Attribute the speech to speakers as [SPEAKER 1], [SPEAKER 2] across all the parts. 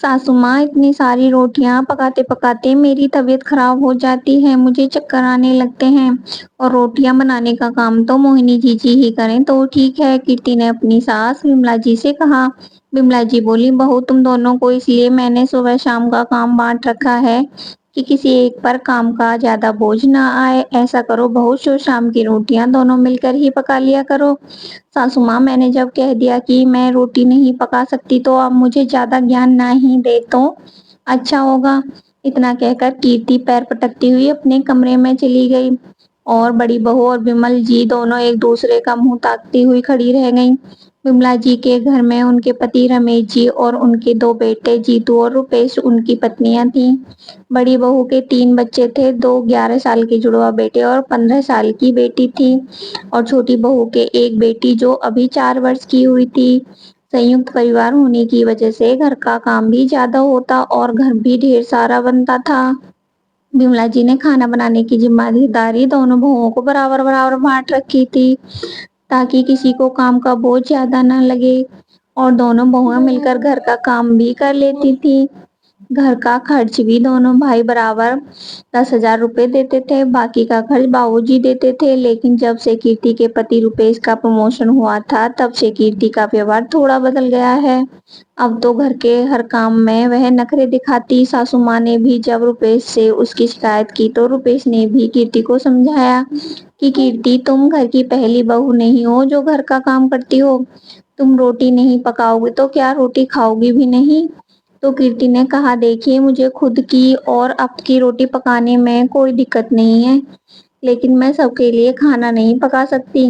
[SPEAKER 1] सासू माँ, इतनी सारी रोटियां पकाते पकाते मेरी तबीयत खराब हो जाती है, मुझे चक्कर आने लगते हैं। और रोटियां बनाने का काम तो मोहिनी जीजी ही करें तो ठीक है, कीर्ति ने अपनी सास विमला जी से कहा। विमला जी बोली, बहू तुम दोनों को इसलिए मैंने सुबह शाम का काम बांट रखा है कि किसी एक पर काम का ज्यादा बोझ ना आए। ऐसा करो बहू, शाम की रोटियां दोनों मिलकर ही पका लिया करो। सासू माँ, मैंने जब कह दिया कि मैं रोटी नहीं पका सकती तो आप मुझे ज्यादा ज्ञान ना ही दे तो अच्छा होगा। इतना कहकर कीर्ति पैर पटकती हुई अपने कमरे में चली गई और बड़ी बहू और विमल जी दोनों एक दूसरे का मुंह ताकती हुई खड़ी रह गईं। विमला जी के घर में उनके पति रमेश जी और उनके दो बेटे जीतू और रुपेश उनकी पत्नियां थीं। बड़ी बहू के 3 बच्चे थे, 2 11 साल के जुड़वा बेटे और 15 साल की बेटी थी और छोटी बहू के एक बेटी जो अभी 4 वर्ष की हुई थी। संयुक्त परिवार होने की वजह से घर का काम भी ज्यादा होता और घर भी ढेर सारा बनता था। विमला जी ने खाना बनाने की जिम्मेदारी दोनों बहुओं को बराबर बराबर बांट रखी थी ताकि किसी को काम का बोझ ज्यादा न लगे और दोनों बहुएं मिलकर घर का काम भी कर लेती थी। घर का खर्च भी दोनों भाई बराबर 10,000 रुपए देते थे, बाकी का खर्च बाबूजी देते थे। लेकिन जब से कीर्ति के पति रुपेश का प्रमोशन हुआ था तब से कीर्ति का व्यवहार थोड़ा बदल गया है। अब तो घर के हर काम में वह नखरे दिखाती। सासू माँ ने भी जब रुपेश से उसकी शिकायत की तो रुपेश ने भी कीर्ति को समझाया कि कीर्ति, तुम घर की पहली बहू नहीं हो जो घर का काम करती हो। तुम रोटी नहीं पकाओगे तो क्या रोटी खाओगी भी नहीं। तो कीर्ति ने कहा, देखिए मुझे खुद की और आपकी रोटी पकाने में कोई दिक्कत नहीं है, लेकिन मैं सबके लिए खाना नहीं पका सकती।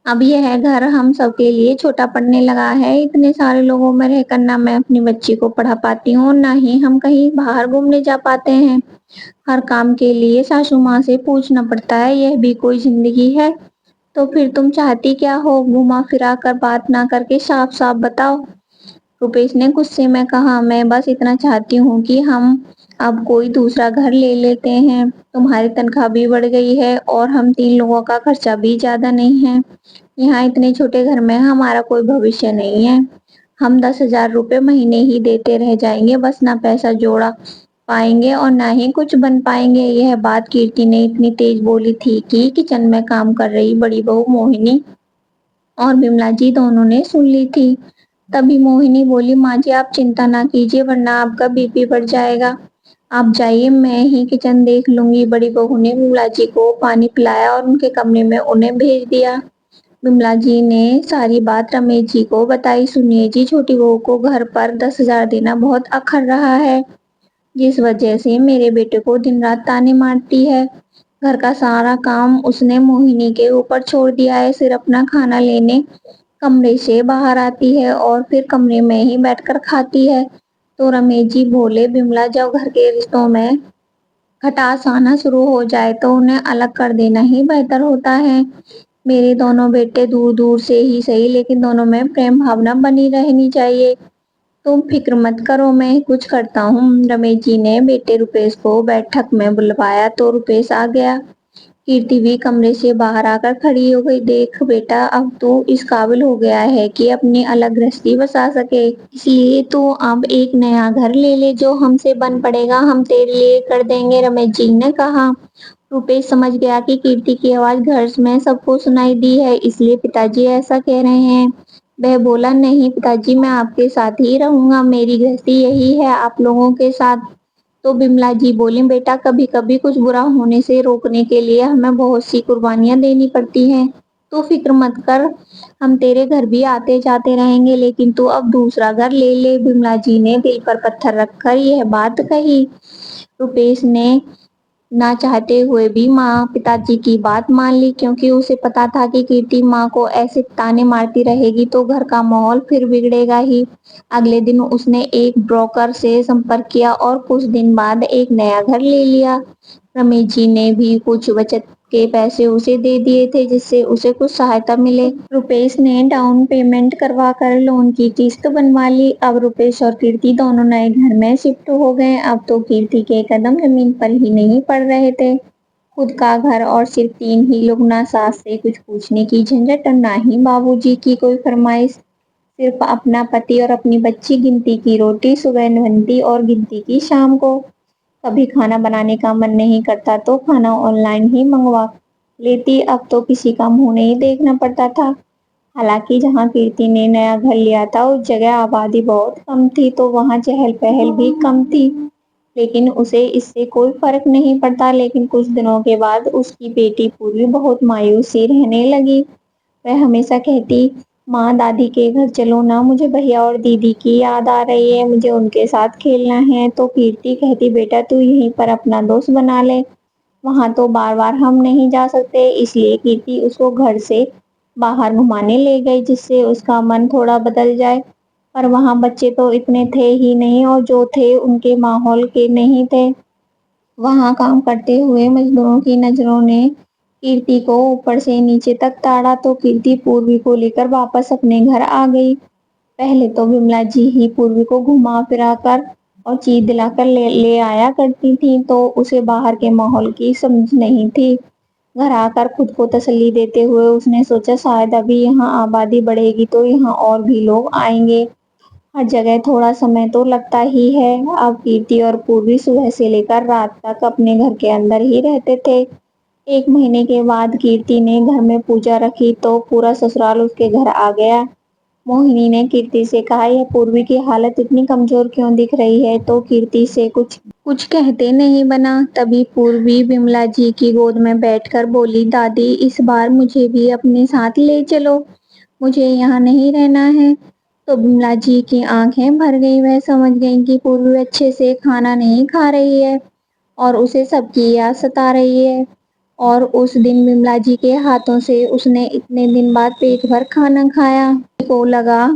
[SPEAKER 1] अब यह घर हम सबके लिए छोटा पड़ने लगा है। इतने सारे लोगों में रहकर ना मैं अपनी बच्ची को पढ़ा पाती हूँ, ना ही हम कहीं बाहर घूमने जा पाते हैं। हर काम के लिए सासू माँ से पूछना पड़ता है, यह भी कोई जिंदगी है। तो फिर तुम चाहती क्या हो? घुमा फिरा कर बात ना करके साफ साफ बताओ। रुपेश ने गुस्से में कहा, मैं बस इतना चाहती हूँ कि हम अब कोई दूसरा घर ले लेते हैं। तुम्हारी तनख्वाह भी बढ़ गई है और हम 3 लोगों का खर्चा भी ज्यादा नहीं है। यहाँ इतने छोटे घर में हमारा कोई भविष्य नहीं है। हम 10,000 रुपए महीने ही देते रह जाएंगे, बस ना पैसा जोड़ा पाएंगे और ना ही कुछ बन पाएंगे। यह बात कीर्ति ने इतनी तेज बोली थी कि किचन में काम कर रही बड़ी बहू मोहिनी और विमला जी दोनों ने सुन ली थी। तभी मोहिनी बोली, माँ जी आप चिंता ना कीजिए वरना आपका बीपी बढ़ जाएगा। आप जाइए, मैं ही किचन देख लूंगी। बड़ी बहू ने विमला जी को पानी पिलाया और उनके कमरे में उन्हें भेज दिया। विमला जी ने सारी बात रमेश जी को बताई। सुनिए जी, छोटी बहू को घर पर 10,000 देना बहुत अखर रहा है, जिस वजह से मेरे बेटे को दिन रात ताने मारती है। घर का सारा काम उसने मोहिनी के ऊपर छोड़ दिया है। सिर्फ अपना खाना लेने कमरे से बाहर आती है और फिर कमरे में ही बैठकर खाती है। तो रमेश जी बोले, विमला, जब घर के रिश्तों में खटास आना शुरू हो जाए तो उन्हें अलग कर देना ही बेहतर होता है। मेरे दोनों बेटे दूर दूर से ही सही, लेकिन दोनों में प्रेम भावना बनी रहनी चाहिए। तुम फिक्र मत करो, मैं कुछ करता हूँ। रमेश जी ने बेटे रुपेश को बैठक में बुलवाया तो रुपेश आ गया। कीर्ति भी कमरे से बाहर आकर खड़ी हो गई। देख बेटा, अब तू इस काबिल हो गया है कि अपनी अलग गृहस्थी बसा सके, इसलिए तू अब एक नया घर ले ले, जो हमसे बन पड़ेगा हम तेरे लिए कर देंगे, रमेश जी ने कहा। रुपेश समझ गया कि कीर्ति की आवाज घर में सबको सुनाई दी है, इसलिए पिताजी ऐसा कह रहे हैं। वह बोला, नहीं पिताजी, मैं आपके साथ ही रहूंगा, मेरी गृहस्थी यही है, आप लोगों के साथ। तो बिमला जी बोली, बेटा कभी कभी कुछ बुरा होने से रोकने के लिए हमें बहुत सी कुर्बानियां देनी पड़ती हैं। तू फिक्र मत कर, हम तेरे घर भी आते जाते रहेंगे, लेकिन तू अब दूसरा घर ले ले। बिमला जी ने दिल पर पत्थर रखकर यह बात कही। रुपेश ने ना चाहते हुए भी माँ पिताजी की बात मान ली, क्योंकि उसे पता था कि कीर्ति माँ को ऐसे ताने मारती रहेगी तो घर का माहौल फिर बिगड़ेगा ही। अगले दिन उसने एक ब्रोकर से संपर्क किया और कुछ दिन बाद एक नया घर ले लिया। रमेश जी ने भी कुछ बचत के पैसे उसे दे दिए थे जिससे उसे कुछ सहायता मिले। रुपेश ने डाउन पेमेंट करवा कर लोन की किस्त बनवा ली। अब रुपेश और कीर्ति दोनों नए घर में शिफ्ट हो गए। अब तो कीर्ति के कदम जमीन पर ही नहीं पड़ रहे थे। खुद का घर और सिर्फ 3 ही लोग, ना सास से कुछ पूछने की झंझट और ना ही बाबूजी की कोई फरमाइश। सिर्फ अपना पति और अपनी बच्ची गिनती की रोटी सुबह बनती और गिनती की शाम को। कभी खाना बनाने का मन नहीं करता तो खाना ऑनलाइन ही मंगवा लेती। अब तो किसी का मुंह नहीं देखना पड़ता था। हालांकि जहाँ कीर्ति ने नया घर लिया था उस जगह आबादी बहुत कम थी, तो वहाँ चहल पहल भी कम थी। लेकिन उसे इससे कोई फर्क नहीं पड़ता। लेकिन कुछ दिनों के बाद उसकी बेटी पूर्वी बहुत मायूस सी रहने लगी। वह हमेशा कहती, माँ दादी के घर चलो ना, मुझे भैया और दीदी की याद आ रही है, मुझे उनके साथ खेलना है। तो कीर्ति कहती, बेटा तू यहीं पर अपना दोस्त बना ले, वहां तो बार बार हम नहीं जा सकते। इसलिए कीर्ति उसको घर से बाहर घुमाने ले गई, जिससे उसका मन थोड़ा बदल जाए। पर वहां बच्चे तो इतने थे ही नहीं, और जो थे उनके माहौल के नहीं थे। वहां काम करते हुए मजदूरों की नजरों ने कीर्ति को ऊपर से नीचे तक ताड़ा, तो कीर्ति पूर्वी को लेकर वापस अपने घर आ गई। पहले तो विमला जी ही पूर्वी को घुमा फिरा कर और चीज दिलाकर ले आया करती थी, तो उसे बाहर के माहौल की समझ नहीं थी। घर आकर खुद को तसल्ली देते हुए उसने सोचा, शायद अभी यहाँ आबादी बढ़ेगी तो यहाँ और भी लोग आएंगे। हर जगह थोड़ा समय तो लगता ही है। अब कीर्ति और पूर्वी सुबह से लेकर रात तक अपने घर के अंदर ही रहते थे। 1 महीने के बाद कीर्ति ने घर में पूजा रखी तो पूरा ससुराल उसके घर आ गया। मोहिनी ने कीर्ति से कहा, यह पूर्वी की हालत इतनी कमजोर क्यों दिख रही है? तो कीर्ति से कुछ कुछ कहते नहीं बना। तभी पूर्वी विमला जी की गोद में बैठकर बोली, दादी इस बार मुझे भी अपने साथ ले चलो, मुझे यहाँ नहीं रहना है। तो विमला जी की आंखें भर गई। वह समझ गई कि पूर्वी अच्छे से खाना नहीं खा रही है और उसे सबकी याद सता रही है। और उस दिन विमला जी के हाथों से उसने इतने दिन बाद पेट भर खाना खाया। को लगा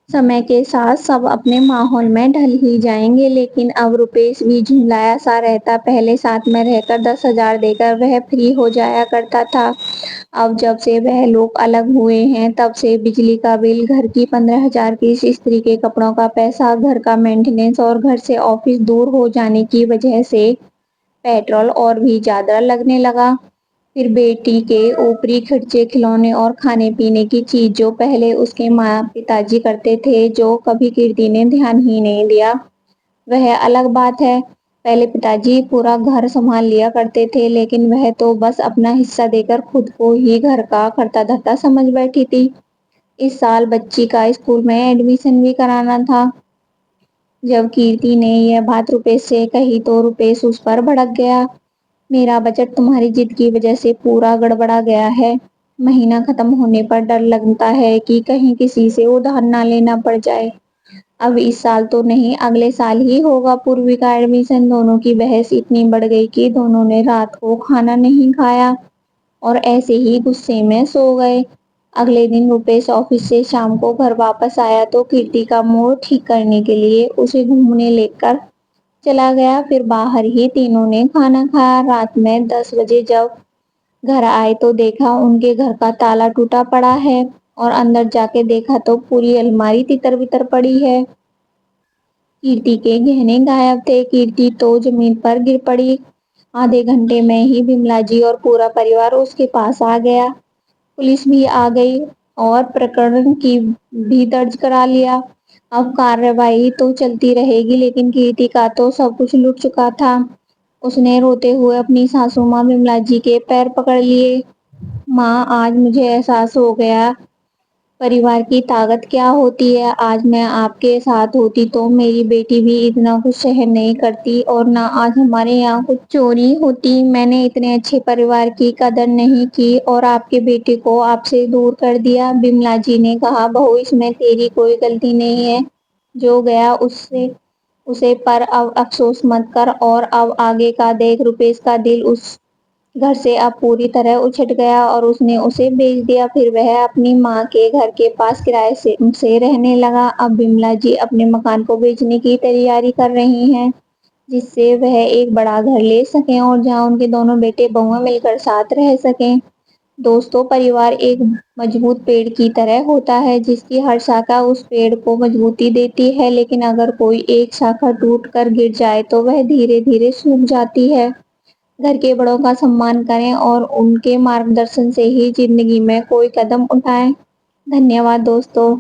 [SPEAKER 1] समय के साथ सब अपने माहौल में ढल ही जाएंगे, लेकिन अब रुपेश भी झुंझलाया सा रहता। पहले साथ में रहकर 10,000 देकर वह फ्री हो जाया करता था। अब जब से वह लोग अलग हुए हैं तब से बिजली का बिल, घर की 15,000 की स्त्री के कपड़ों का पैसा, घर का मेंटेनेंस और घर से ऑफिस दूर हो जाने की वजह से पेट्रोल और भी ज्यादा लगने लगा। फिर बेटी के ऊपरी खर्चे, खिलौने और खाने पीने की चीज जो पहले उसके माँ पिताजी करते थे, जो कभी कीर्ति ने ध्यान ही नहीं दिया, वह अलग बात है। पहले पिताजी पूरा घर संभाल लिया करते थे, लेकिन वह तो बस अपना हिस्सा देकर खुद को ही घर का करता धरता समझ बैठी थी। इस साल बच्ची का स्कूल में एडमिशन भी कराना था। जब कीर्ति ने यह बात रुपेश से कही तो रुपेश उस पर भड़क गया। मेरा बजट तुम्हारी जिद की वजह से पूरा गड़बड़ा गया है। महीना खत्म होने पर डर लगता है कि कहीं किसी से उधार ना लेना पड़ जाए। अब इस साल तो नहीं, अगले साल ही होगा पूर्वी का एडमिशन। दोनों की बहस इतनी बढ़ गई कि दोनों ने रात को खाना नहीं खाया और ऐसे ही गुस्से में सो गए। अगले दिन रुपेश ऑफिस से शाम को घर वापस आया तो कीर्ति का मूड ठीक करने के लिए उसे घूमने लेकर चला गया। फिर बाहर ही तीनों ने खाना खाया। रात में 10 बजे जब घर आए तो देखा उनके घर का ताला टूटा पड़ा है और अंदर जाके देखा तो पूरी अलमारी तितर बितर पड़ी है। कीर्ति के गहने गायब थे। कीर्ति तो जमीन पर गिर पड़ी। आधे घंटे में ही बिमला जी और पूरा परिवार उसके पास आ गया। पुलिस भी आ गई और प्रकरण की भी दर्ज करा लिया। अब कार्रवाई तो चलती रहेगी, लेकिन कीर्ति का तो सब कुछ लुट चुका था। उसने रोते हुए अपनी सासू माँ विमला जी के पैर पकड़ लिए। माँ, आज मुझे एहसास हो गया परिवार की ताकत क्या होती है। आज मैं आपके साथ होती तो मेरी बेटी भी इतना कुछ सहन नहीं करती और ना आज हमारे यहाँ कुछ चोरी होती। मैंने इतने अच्छे परिवार की कदर नहीं की और आपके बेटे को आपसे दूर कर दिया। बिमला जी ने कहा, बहू इसमें तेरी कोई गलती नहीं है। जो गया उससे उसे पर अब अफसोस मत कर और अब आगे का देख। रुपेश का दिल उस घर से अब पूरी तरह उछट गया और उसने उसे बेच दिया। फिर वह अपनी माँ के घर के पास किराए से रहने लगा। अब बिमला जी अपने मकान को बेचने की तैयारी कर रही हैं, जिससे वह एक बड़ा घर ले सकें और जहाँ उनके दोनों बेटे बहुएं मिलकर साथ रह सकें। दोस्तों, परिवार एक मजबूत पेड़ की तरह होता है, जिसकी हर शाखा उस पेड़ को मजबूती देती है। लेकिन अगर कोई एक शाखा टूट कर गिर जाए तो वह धीरे धीरे सूख जाती है। घर के बड़ों का सम्मान करें और उनके मार्गदर्शन से ही जिंदगी में कोई कदम उठाएं। धन्यवाद दोस्तों।